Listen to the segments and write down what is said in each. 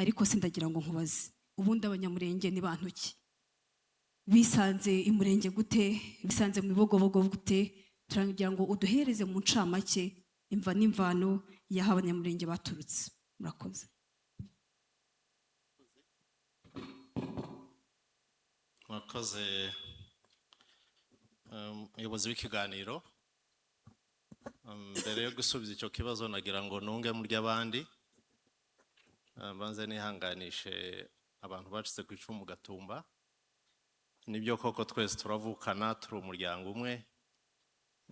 ariko sindagira ngo nkubaze ubundi abanyamurenge ni bantu ki bisanze imurenge gute bisanze mu bibogobogo gute turagira ngo uduhereze mu ncamake imva n'imvano y'aho abanyamurenge baturutse murakoze mwakoze umuyobozi w'ikiganiro mbere yo gusubiza icyo kibazo nagira ngo nunge mu ry'abandi banze nihanganishe abantu bacitse ku icumu Gatumba nibyo koko twese turavukana turi umuryango umwe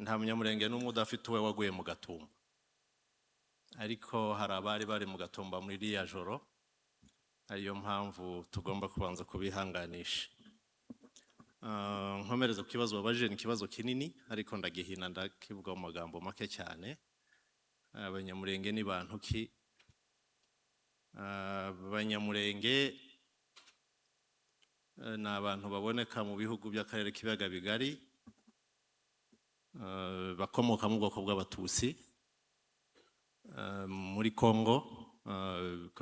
nta munyamurenge n'umwe udafite uwe waguye mu Gatumba ariko hari abari bari mu Gatumba muri iriya joro ariyo mpamvu tugomba kubanza kubihanganisha nkomereza ku kibazo babajije ni ikibazo kinini ariko ndagihina ndakivuga mu magambo make cyane abanyamurenge ni bantu ki abanyamurenge ni abantu baboneka mu bihugu by'akarere k'ibiyaga bigari bakomoka mu bwoko bw'abatutsi muri Kongo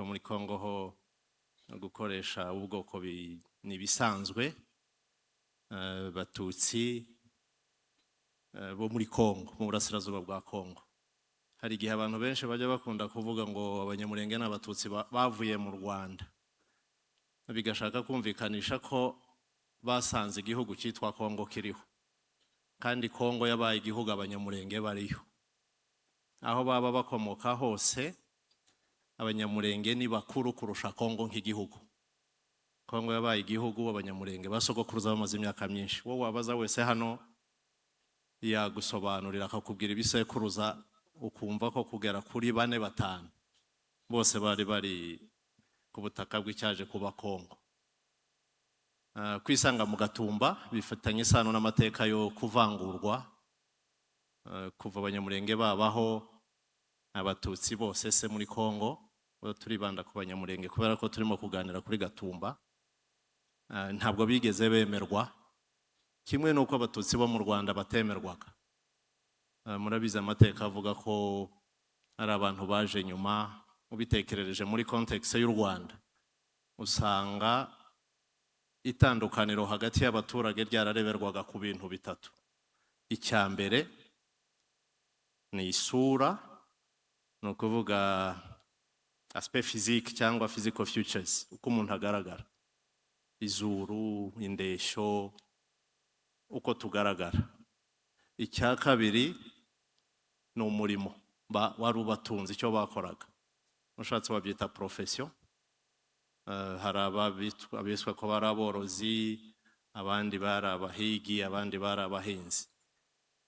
muri Kongo ho gukoresha ubwoko ni bisanzwe batutsi bo muri Kongo mu burasirazuba bwa Kongo hari igihe abantu benshi bajya bakunda kuvuga ngo abanyamurenge n'abatutsi bavuye mu Rwanda bigashaka kumvikanisha ko basanze igihugu cyitwa Kongo kiriho kandi Kongo yabaye igihugu abanyamurenge bariho aho baba bakomoka hose abanyamurenge ni bakuru kurusha Kongo nk'igihugu Kongo yabaye igihugu abanyamurenge basogokuruza bamaze imyaka myinshi wowe wabaza wese hano yagusobanurira akakubwira ibisekuruza ukumva ko kugera kuri 4-5 bose bari ku butaka bw'icyaje kuba Kongo kwisanga mu Gatumba bifatanye isano n'amateka yo kuvangurwa kuva abanyamurenge babaho abatutsi bose se muri Kongo turibanda ku banyamurenge kubera ko turimo kuganira kuri Gatumba ntabwo bigeze bemerwa kimwe nuko abatutsi bo mu Rwanda batemerwaga murabiza amateka avuga ko ari abantu baje nyuma ubitekerereje muri context y'u Rwanda usanga itandukaniro hagati y'abaturage ryarareberwaga ku bintu bitatu icyambere ni isura no kuvuga aspect physique cyangwa physical features uko umuntu agaragara izuru indesho uko tugaragara icya kabiri ni umurimo wari ubatunze icyo bakoraga ushatse babyita profession hari abiswe ko bari aborozi abandi bari abahigi abandi bari abahinzi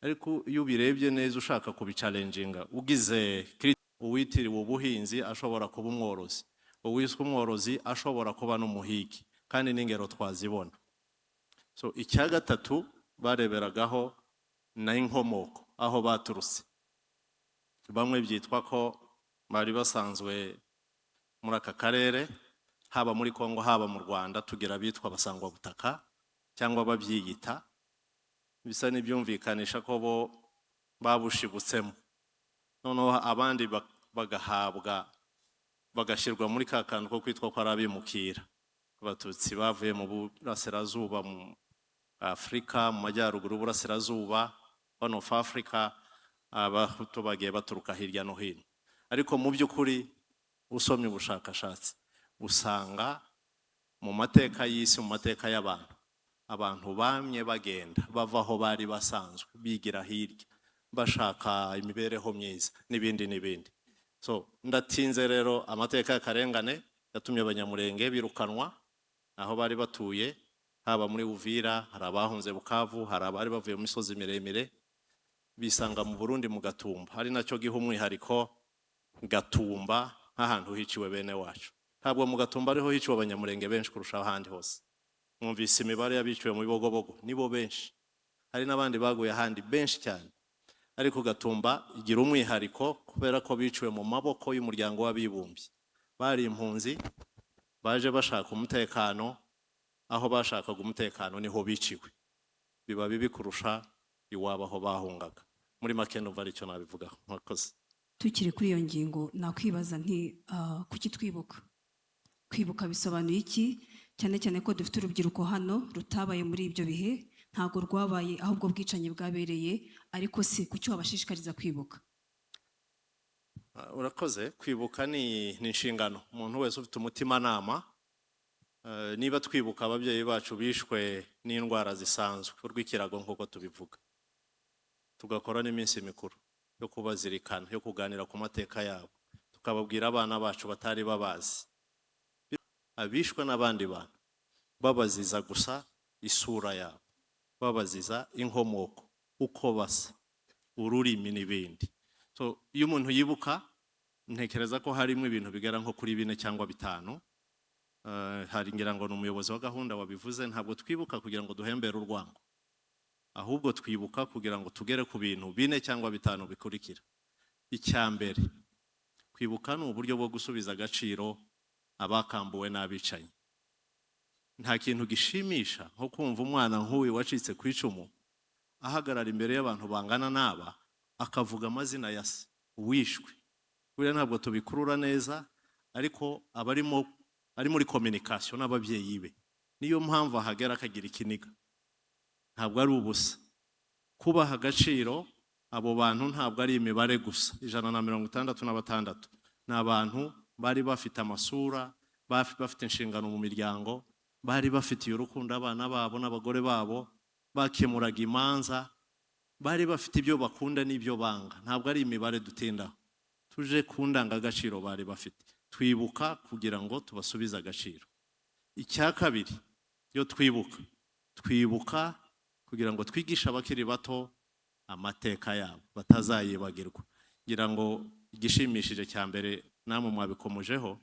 ariko iyo ubirebye neza ushaka kubichallenginga ugize uwitiriwe ubuhinzi ashobora kuba umworozi uwiswe umworozi ashobora kuba n'umuhigi kandi n'ingero twazibona so icya gatatu bareberagaho na inkomoko aho baturutse bamwe byitwa ko bari basanzwe muri aka karere haba muri Kongo haba mu Rwanda tugira bitwa basangwa butaka cyangwa babyiyita bisa n'ibyumvikanisha ko bo babushibutsemo noneho abandi bagahabwa bagashyirwa muri ka kantu ko kwitwa ko ari abimukira abatutsi bavuye mu burasirazuba mu Afrika mu majyaruguru burasirazuba Horn of Africa abahutu bagiye baturuka hirya no hino ariko mu by'ukuri usomye ubushakashatsi usanga mu mateka y'isi mu mateka abantu bamye bagenda bavaho bari basanzwe bigira hirya bashaka imibereho myiza n'ibindi so ndatinze rero amateka y'akarengane yatumye abanyamurenge birukanwa aho bari batuye haba muri Uvira hari abahunze Bukavu hari abari bavuye mu misozi miremire bisanga mu Burundi mu Gatumba hari nacyo gihe umwihariko Gatumba nk'ahantu hiciwe bene wacu ntabwo mu Gatumba ariho hiciwe abanyamurenge benshi kurusha ahandi hose mwumvise imibare y'abiciwe mu bibogobogo nibo benshi hari n'abandi baguye ahandi benshi cyane ariko Gatumba igira umwihariko kubera ko biciwe mu maboko y'umuryango w'abibumbye bari impunzi baje bashaka umutekano aho bashakaga umutekano niho biciwe biba bibi kurusha iwabo aho bahungaga muri make numva aricyo nabivuga mwakoze tukiri kuri iyo ngingo nakwibaza nti kuki twibuka kwibuka bisobanuye iki, cyane cyane ko dufite urubyiruko hano rutabaye muri ibyo bihe, ntabwo rwabaye ahubwo bwicanyi bwabereye, ariko si kuki wabashishikariza kwibuka? Urakoze. Kwibuka ni inshingano, umuntu wese ufite umutimanama. Niba twibuka ababyeyi bacu bishwe n'indwara zisanzwe, urw'ikirago nk'uko tubivuga, tugakora n'iminsi mikuru yo kubazirikana, yo kuganira ku mateka yabo, tukababwira abana bacu batari babazi, abishwe n'abandi bantu, babaziza gusa isura yabo, babaziza inkomoko, uko basa, ururimi n'ibindi. So iyo umuntu yibuka, ntekereza ko harimo ibintu bigera nko kuri 4 cyangwa 5. Hari ngira ngo n'umuyobozi wa gahunda wabivuze, ntabwo twibuka kugira ngo duhembere urwango, ahubwo twibuka kugira ngo tugere ku bintu 4 cyangwa 5 bikurikira. Icyambere, kwibuka ni uburyo bwo gusubiza agaciro abakambuwe n'abicanyi. Nta kintu gishimisha nko kumva umwana nk'uyu wacitse ku icumu ahagarara imbere y'abantu bangana n'aba akavuga amazina ya se wishwe. Buriya ntabwo tubikurura neza, ariko ari muri communication n'ababyeyi be, niyo mpamvu ahagera akagira ikiniga. Ntabwo ari ubusa kubaha agaciro abo bantu, ntabwo ari imibare gusa. 166 ni abantu bari bafite amasura, bafite inshingano mu miryango, bari bafitiye urukundo abana babo n'abagore babo, bakemuraga imanza, bari bafite ibyo bakunda n'ibyo banga. Ntabwo ari imibare dutindaho, tuje ku ndangagaciro bari bafite. Twibuka kugira ngo tubasubize agaciro. Icya kabiri, yo twibuka kugira ngo twigishe abakiri bato amateka yabo batazayibagirwa. Ngira ngo igishimishije cya mbere namwe mwabikomojeho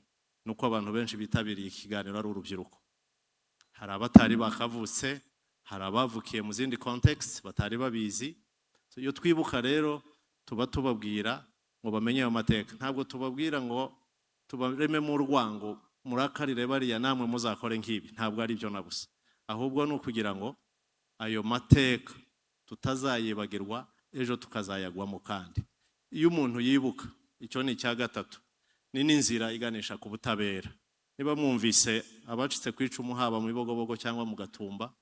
nuko abantu benshi bitabiriye ikiganiro ari urubyiruko. Hari abatari bakavutse, hari abavukiye mu zindi context batari babizi. Iyo twibuka rero tuba tubabwira ngo bamenye ayo mateka. Ntabwo tubabwira ngo tubareme mu rwango, murakarire bariya namwe muzakore nk'ibi. Ntabwo ari byo na busa, ahubwo ni ukugira ngo ayo mateka tutazayibagirwa, ejo tukazayagwamo. Kandi iyo umuntu yibuka, icyo ni icya gatatu, ni n'inzira iganisha ku butabera. Niba mwumvise abacitse ku icumu haba mu Bibogobogo cyangwa mu Gatumba,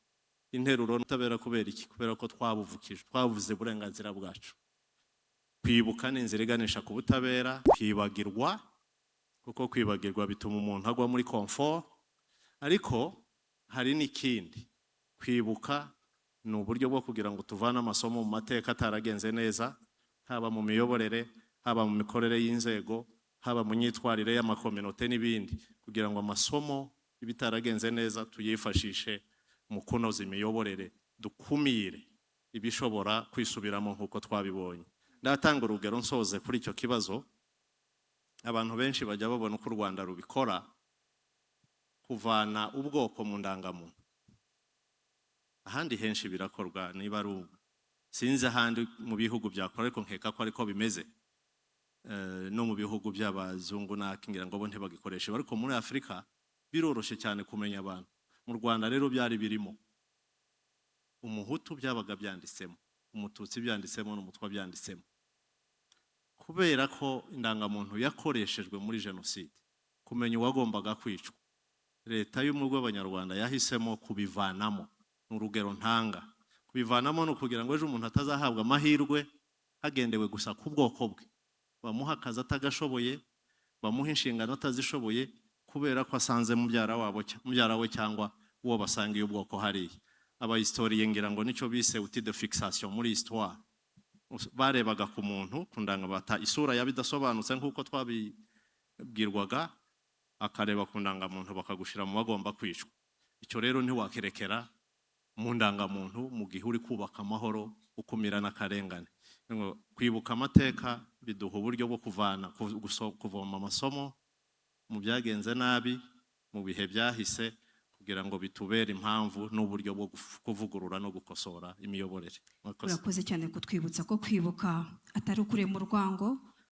interuro n'ubutabera kubera iki? Kubera ko twabuvukije, twavuze uburenganzira bwacu. Kwibuka ni inzira iganisha ku butabera. Kwibagirwa, kuko kwibagirwa bituma umuntu agwa muri comfort, ariko hari n'ikindi. Kwibuka ni uburyo bwo kugira ngo tuvane amasomo mu mateka ataragenze neza, haba mu miyoborere, haba mu mikorere y'inzego, haba mu myitwarire y'amakominote n'ibindi, kugira ngo amasomo ibitaragenze neza tuyifashishe mu kunoza imiyoborere, dukumire ibishobora kwisubiramo nk'uko twabibonye. Ndatanga urugero nsoze kuri icyo kibazo. Abantu benshi bajya babona uko u Rwanda rubikora, kuvana ubwoko mu ndangamuntu. Ahandi henshi birakorwa, niba ari sinzi ahandi mu bihugu byakora, ariko nkeka ko ariko bimeze no mu bihugu by'abazungu nakingira ngo bo ntibagikoreshe. Ariko muri Afurika biroroshye cyane kumenya abantu. Mu Rwanda rero byari birimo. Umuhutu byabaga byanditsemo, Umututsi byanditsemo, n'Umutwa byanditsemo, kubera ko indangamuntu yakoreshejwe muri jenoside. Kumenya uwagombaga kwicwa, leta y'ubumwe bw'Abanyarwanda yahisemo kubivanamo. N'urugero ntanga, kubivanamo no kugira ngo ejo umuntu atazahabwa amahirwe hagendewe gusa ku bwoko bwe, bamuha akazi atagashoboye, bamuha inshingano atazishoboye, kubera ko asanze mubyara we cyangwa uwo basangiye ubwoko hariya. Abahistoriye ngira ngo nicyo bise outil de fixation muri histoire. Barebaga ku muntu ku ndangamuntu, isura yabidasobanutse nk'uko twabibwirwaga, akareba ku ndangamuntu bakagushira mu bagomba kwicwa. Icyo rero ntiwakerekera mu ndangamuntu mu gihe uri kubaka amahoro, ukumira n'akarengane. Kwibuka amateka biduha uburyo bwo kuvoma amasomo mu byagenze nabi mu bihe byahise, kugira ngo bitubere impamvu n'uburyo bwo kuvugurura no gukosora imiyoborere. Urakoze cyane kutwibutsa ko kwibuka atari ukure mu rwango,